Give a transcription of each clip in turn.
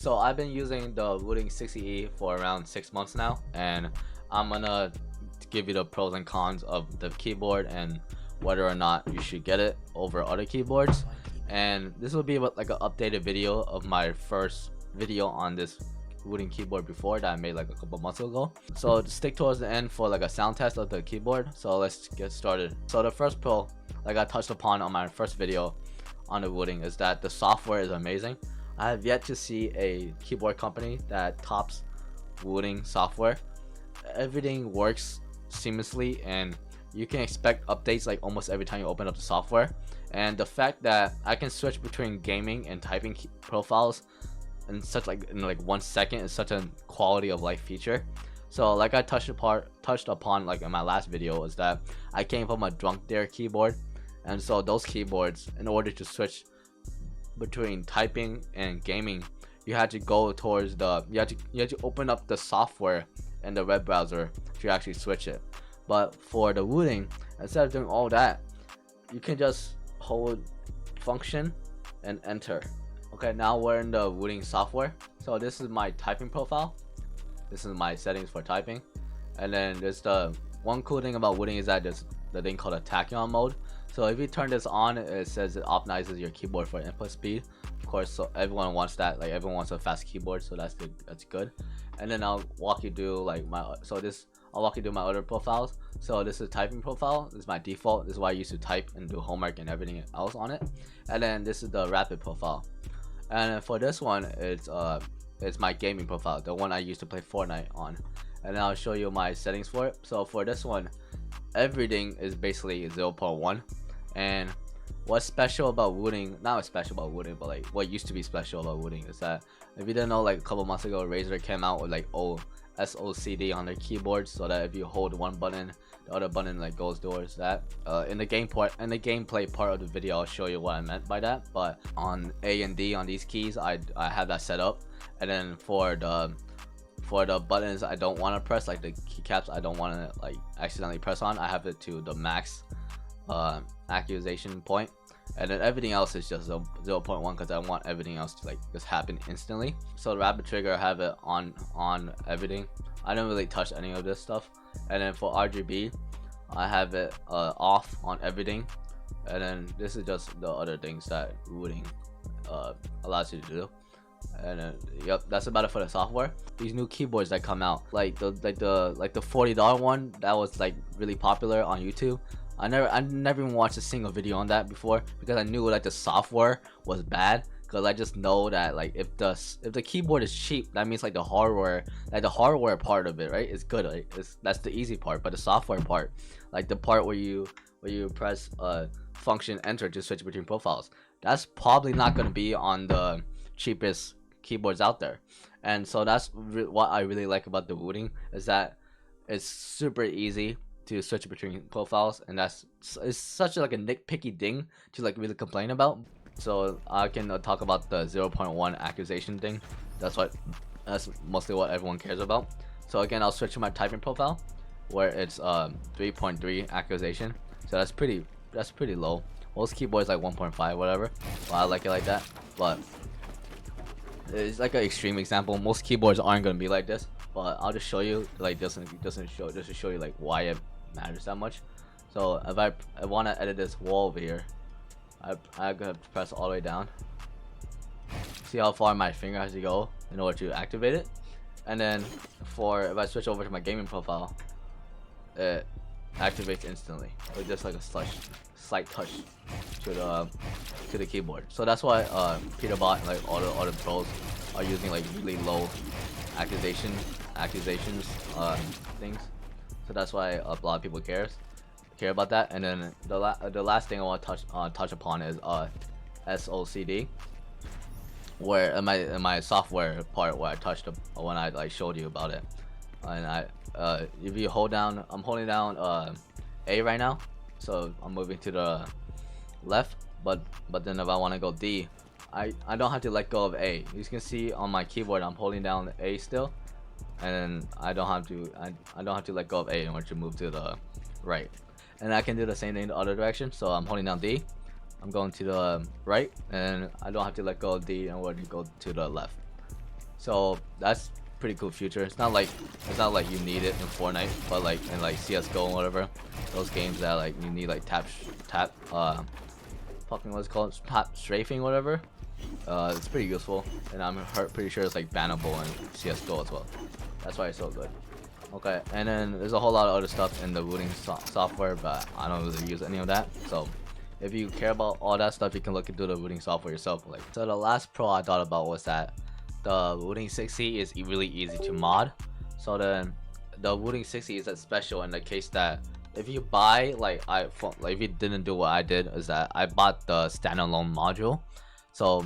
So I've been using the Wooting 60HE for around 6 months now, and I'm gonna give you the pros and cons of the keyboard and whether or not you should get it over other keyboards. And this will be like an updated video of my first video on this Wooting keyboard before that I made like a couple months ago. So stick towards the end for like a sound test of the keyboard. So let's get started. So the first pro, like I touched upon on my first video on the Wooting, is that the software is amazing. I have yet to see a keyboard company that tops Wooting software. Everything works seamlessly and you can expect updates like almost every time you open up the software. And the fact that I can switch between gaming and typing profiles in such in 1 second is such a quality of life feature. So like I touched upon like in my last video, is that I came from a drunk dare keyboard, and so those keyboards, in order to switch between typing and gaming, you had to go towards you had to open up the software in the web browser to actually switch it. But for the Wooting, instead of doing all that, you can just hold function and enter. Okay, now we're in the Wooting software. So this is my typing profile, this is my settings for typing, and then there's the one cool thing about Wooting is that there's the thing called a tachyon mode. So if you turn this on, it says it optimizes your keyboard for input speed. Of course, so everyone wants that. Like everyone wants a fast keyboard, so that's good. And then I'll walk you through like I'll walk you through my other profiles. So this is typing profile. This is my default. This is why I used to type and do homework and everything else on it. And then this is the rapid profile. And for this one, it's my gaming profile, the one I used to play Fortnite on. And I'll show you my settings for it. So for this one, everything is basically 0.1. And what's special about Wooting, not what's special about Wooting, but like what used to be special about Wooting, is that if you didn't know, like a couple months ago, Razer came out with like SOCD on their keyboards, so that if you hold one button, the other button like goes towards that. In the gameplay part of the video, I'll show you what I meant by that. But on A and D on these keys, I have that set up. And then for the buttons I don't want to press, like the keycaps I don't want to like accidentally press on, I have it to the max accusation point. And then everything else is just 0.1 because I want everything else to like just happen instantly. So the rapid trigger, I have it on everything. I don't really touch any of this stuff. And then for RGB, I have it off on everything. And then this is just the other things that Wooting allows you to do. And then yep, that's about it for the software. These new keyboards that come out, like the $40 one that was like really popular on YouTube, I never even watched a single video on that before, because I knew like the software was bad. Because I just know that like if the keyboard is cheap, that means like the hardware part of it, right, is good. Like that's the easy part. But the software part, like the part where you press function enter to switch between profiles, that's probably not going to be on the cheapest keyboards out there. And so that's what I really like about the Wooting, is that it's super easy to switch between profiles, and it's such like a nitpicky thing to like really complain about. So I can talk about the 0.1 accusation thing. That's mostly what everyone cares about. So again, I'll switch to my typing profile, where it's 3.3 accusation. So that's pretty low. Most keyboards like 1.5 whatever. Well, I like it like that, but it's like an extreme example. Most keyboards aren't gonna be like this, but I'll just show you like just to show you like why it matters that much. So if I want to edit this wall over here, I'm gonna press all the way down. See how far my finger has to go in order to activate it. And then if I switch over to my gaming profile, it activates instantly with just like a slight touch to the keyboard. So that's why Peterbot and like all the other pros are using like really low accusations things. So that's why a lot of people care about that. And then the last thing I want to touch upon is SOCD, where in my software part where I touched when I like showed you about it. And if you hold down, I'm holding down A right now, so I'm moving to the left. But then if I want to go D, I don't have to let go of A. You can see on my keyboard I'm holding down A still, and I don't have to let go of A in order to move to the right. And I can do the same thing in the other direction. So I'm holding down D, I'm going to the right, and I don't have to let go of D in order to go to the left. So that's pretty cool feature. It's not like you need it in Fortnite, but like in like CS:GO and whatever, those games that like you need like tap fucking what's it called, tap strafing whatever. It's pretty useful, and I'm pretty sure it's like bannable in CS:GO as well. That's why it's so good. Okay, and then there's a whole lot of other stuff in the Wooting software, but I don't really use any of that. So if you care about all that stuff, you can look into the Wooting software yourself. Like, so the last pro I thought about was that the Wooting 60 is really easy to mod. So then the Wooting 60 is special in the case that if you buy like if you didn't do what I did, is that I bought the standalone module. So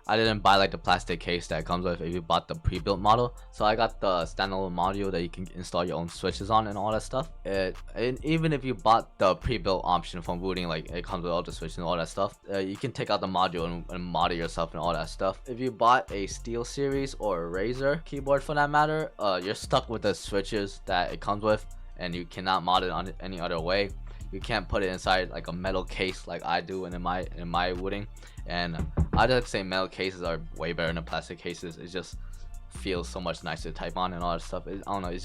I didn't buy like the plastic case that comes with if you bought the pre-built model. So I got the standalone module that you can install your own switches on and all that stuff. And even if you bought the pre-built option from Wooting, like it comes with all the switches and all that stuff, you can take out the module and mod it yourself and all that stuff. If you bought a Steel Series or a Razer keyboard for that matter, you're stuck with the switches that it comes with, and you cannot mod it on any other way. You can't put it inside like a metal case like I do in my Wooting. And I just say metal cases are way better than plastic cases. It just feels so much nicer to type on and all that stuff. I don't know, it's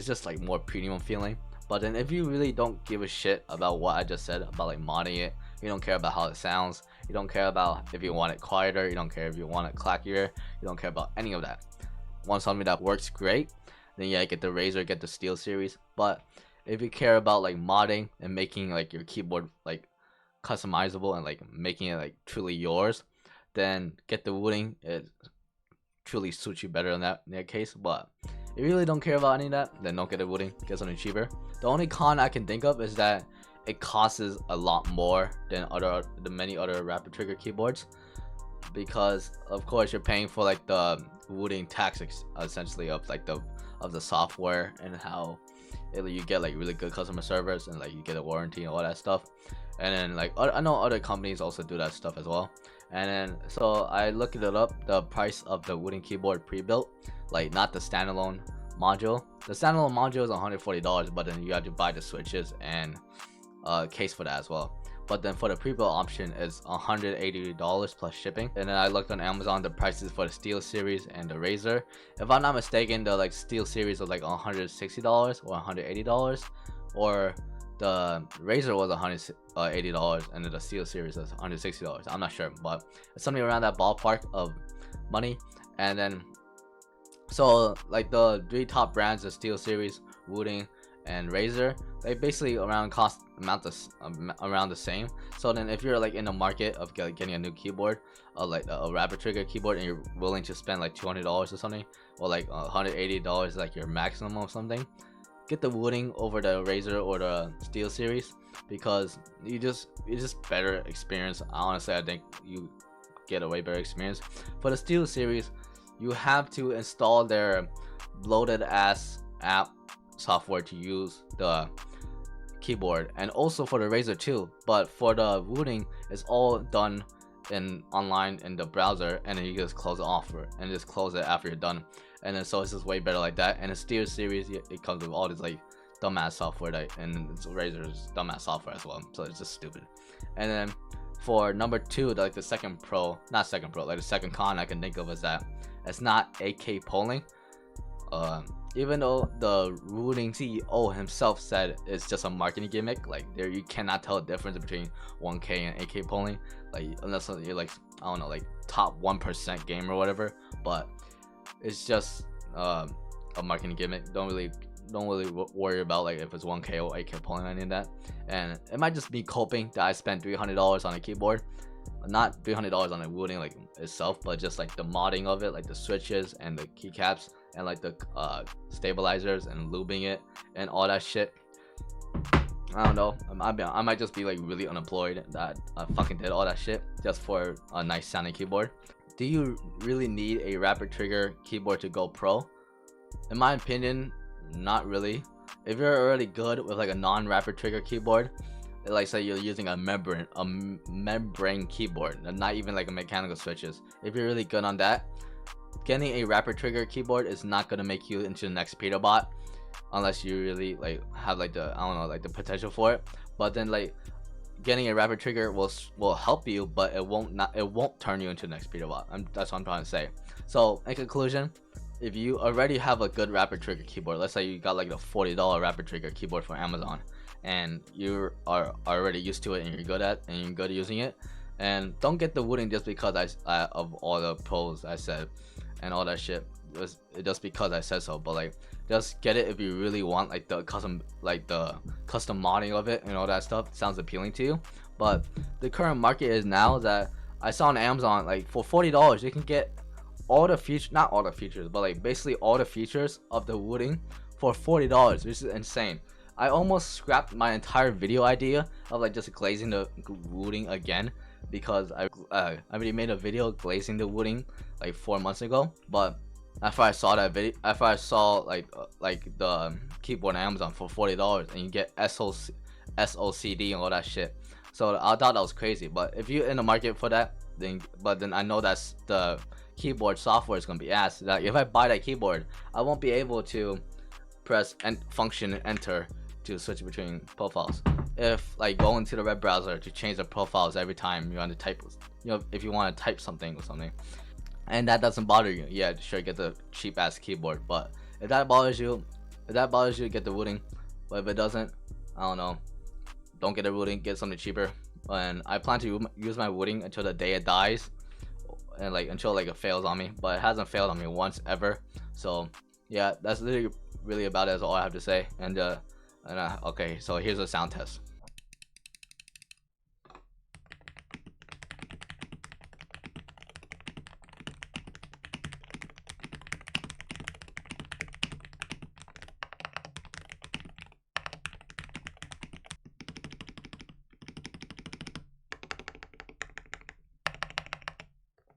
just like more premium feeling. But then if you really don't give a shit about what I just said about like modding it, you don't care about how it sounds, you don't care about if you want it quieter, you don't care if you want it clackier, you don't care about any of that. Want something that works great, then yeah, get the Razer, get the Steel Series. But if you care about like modding and making like your keyboard like customizable and like making it like truly yours, then get the Wooting. It truly suits you better in that case. But if you really don't care about any of that, then don't get the Wooting, get something cheaper. The only con I can think of is that it costs a lot more than many other rapid trigger keyboards, because of course you're paying for like the Wooting tax essentially of like the software, and how you get like really good customer service and like you get a warranty and all that stuff. And then like I know other companies also do that stuff as well. And then so I looked it up, the price of the Wooting keyboard pre-built, like not the standalone module. The standalone module is $140, but then you have to buy the switches and case for that as well. But then for the pre-built option is $180 plus shipping. And then I looked on Amazon the prices for the Steel Series and the Razer. If I'm not mistaken, the like Steel Series was like $160 or $180, or the Razer was $180 and then the Steel Series was $160. I'm not sure, but it's something around that ballpark of money. And then so like the three top brands, the Steel Series, Wooting, and Razer, they basically around the same. So then if you're like in the market of getting a new keyboard, like a rapid trigger keyboard, and you're willing to spend like $200 or something, or like $180 like your maximum or something, get the Wooting over the Razer or the Steel Series, because it's just better experience. Honestly, I think you get a way better experience. For the Steel Series, you have to install their bloated ass app software to use the keyboard, and also for the Razer too. But for the Wooting, it's all done online in the browser, and then you just close it off and just close it after you're done. And then so it's just way better like that. And the Steel Series, it comes with all this like dumbass software and it's Razer's dumbass software as well, so it's just stupid. And then for number two, like the second con I can think of is that it's not 8K polling. Even though the Wooting CEO himself said it's just a marketing gimmick, like you cannot tell the difference between 1K and 8K polling, like unless you're like, I don't know, like top 1% gamer or whatever. But it's just a marketing gimmick. Don't really worry about like if it's 1K or 8K polling or any of that. And it might just be coping that I spent $300 on a keyboard, not $300 on a Wooting like itself, but just like the modding of it, like the switches and the keycaps and like the stabilizers and lubing it and all that shit. I don't know, I might just be like really unemployed that I fucking did all that shit just for a nice sounding keyboard. Do you really need a rapid trigger keyboard to go pro? In my opinion, not really. If you're already good with like a non-rapid trigger keyboard, like say you're using a membrane keyboard, not even like a mechanical switches, if you're really good on that, getting a rapid trigger keyboard is not gonna make you into the next unless you really like have like the, I don't know, like the potential for it. But then like getting a rapid trigger will help you, but it won't turn you into an XP bot. That's what I'm trying to say. So in conclusion, if you already have a good rapid trigger keyboard, let's say you got like a $40 rapid trigger keyboard from Amazon, and you are already used to it and you're good at using it, and don't get the Wooting just because of all the pros I said and all that shit. Just because I said so, but like just get it if you really want like the custom modding of it and all that stuff. Sounds appealing to you. But the current market is now that I saw on Amazon, like for $40 you can get all the features, not all the features, but like basically all the features of the Wooting for $40, which is insane. I almost scrapped my entire video idea of like just glazing the Wooting again, because I already made a video glazing the Wooting like 4 months ago. But after I saw that video, after I saw like the keyboard on Amazon for $40 and you get SOCD and all that shit, so I thought that was crazy. But if you're in the market for that, then I know that's the keyboard software is gonna be ass. That if I buy that keyboard, I won't be able to press and function and enter to switch between profiles. If like go into the web browser to change the profiles every time you want to type, if you want to type something or something, and that doesn't bother you, yeah, sure, get the cheap ass keyboard. But if that bothers you, get the Wooting. But if it doesn't, I don't know, don't get a Wooting, get something cheaper. And I plan to use my Wooting until the day it dies, and like until like it fails on me. But it hasn't failed on me once ever. So yeah, that's really about it. That's all I have to say. And okay, so here's a sound test.